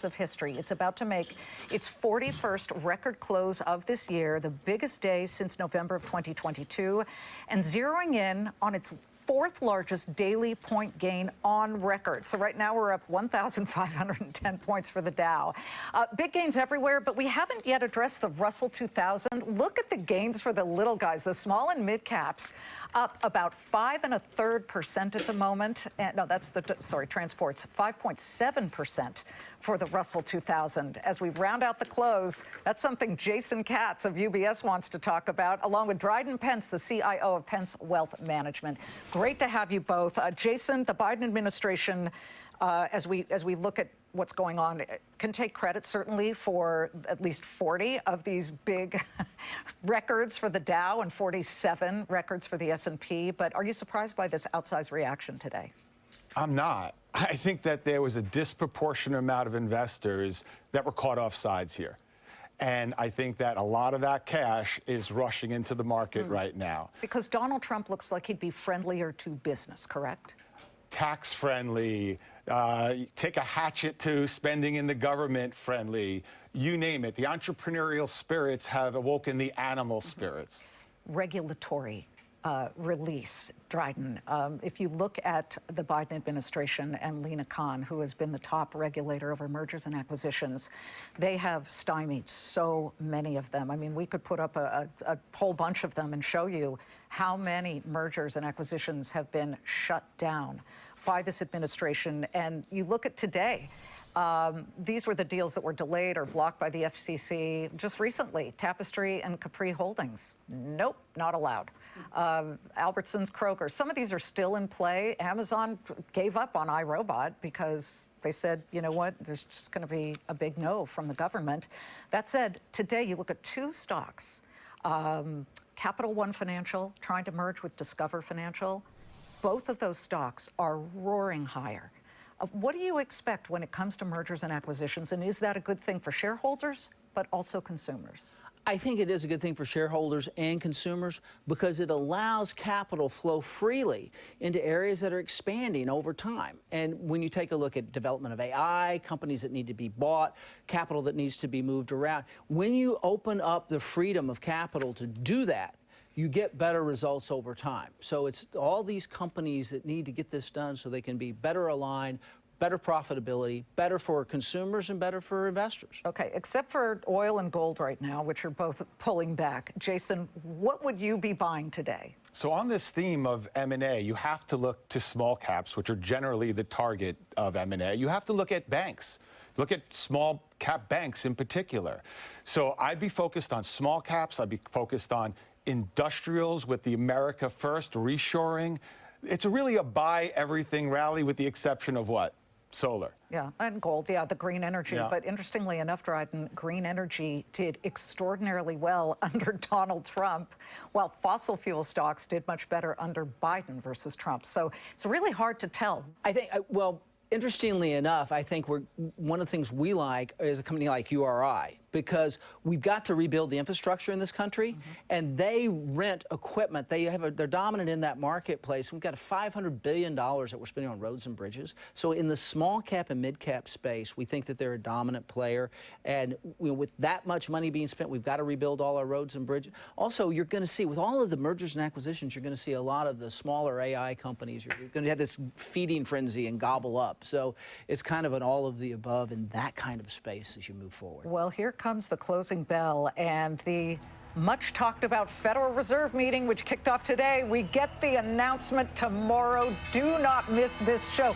pages of history. It's about to make its 41st record close of this year, the biggest day since November of 2022, and zeroing in on its fourth largest daily point gain on record. So right now we're up 1,510 points for the Dow. Big gains everywhere, but we haven't yet addressed the Russell 2000. Look at the gains for the little guys, the small and mid caps, up about 5 1/3% at the moment. And no, that's the, sorry, transports, 5.7% for the Russell 2000. As we round out the close, that's something Jason Katz of UBS wants to talk about, along with Dryden Pence, the CIO of Pence Wealth Management. Great to have you both. Jason, the Biden administration, as we look at what's going on, can take credit certainly for at least 40 of these big records for the Dow and 47 records for the S&P. But are you surprised by this outsized reaction today? I'm not. I think that there was a disproportionate amount of investors that were caught off sides here. And I think that a lot of that cash is rushing into the market right now. Because Donald Trump looks like he'd be friendlier to business, correct? Tax friendly, take a hatchet to spending in the government friendly, you name it. The entrepreneurial spirits have awoken the animal spirits. Regulatory release, Dryden. If you look at the Biden administration and Lena Khan, who has been the top regulator over mergers and acquisitions, they have stymied so many of them. I mean, we could put up a whole bunch of them and show you how many mergers and acquisitions have been shut down by this administration. And you look at today, these were the deals that were delayed or blocked by the FCC just recently. Tapestry and Capri Holdings, nope, not allowed. Albertsons, Kroger, some of these are still in play. Amazon gave up on iRobot because they said, you know what, there's just going to be a big no from the government. That said, today you look at two stocks, Capital One Financial trying to merge with Discover Financial. Both of those stocks are roaring higher. What do you expect when it comes to mergers and acquisitions? And is that a good thing for shareholders, but also consumers? I think it is a good thing for shareholders and consumers because it allows capital flow freely into areas that are expanding over time. And when you take a look at development of AI, companies that need to be bought, capital that needs to be moved around, when you open up the freedom of capital to do that, you get better results over time. So it's all these companies that need to get this done so they can be better aligned, better profitability, better for consumers and better for investors. Okay, except for oil and gold right now, which are both pulling back. Jason, what would you be buying today? So on this theme of M&A, you have to look to small caps, which are generally the target of M&A. You have to look at banks. Look at small cap banks in particular. So I'd be focused on small caps. I'd be focused on industrials with the America First reshoring. It's really a buy everything rally with the exception of what? Solar. Yeah, and gold, yeah, the green energy. Yeah. But interestingly enough, Dryden, green energy did extraordinarily well under Donald Trump, while fossil fuel stocks did much better under Biden versus Trump. So it's really hard to tell. I think, well, interestingly enough, I think one of the things we like is a company like URI, because we've got to rebuild the infrastructure in this country, and they rent equipment. They're dominant in that marketplace. We've got $500 billion that we're spending on roads and bridges. So in the small cap and mid cap space, we think that they're a dominant player. And with that much money being spent, we've got to rebuild all our roads and bridges. Also, you're going to see, with all of the mergers and acquisitions, you're going to see a lot of the smaller AI companies. You're going to have this feeding frenzy and gobble up. So it's kind of an all of the above in that kind of space as you move forward. Well, here comes the closing bell and the much talked about Federal Reserve meeting, which kicked off today. We get the announcement tomorrow. Do not miss this show.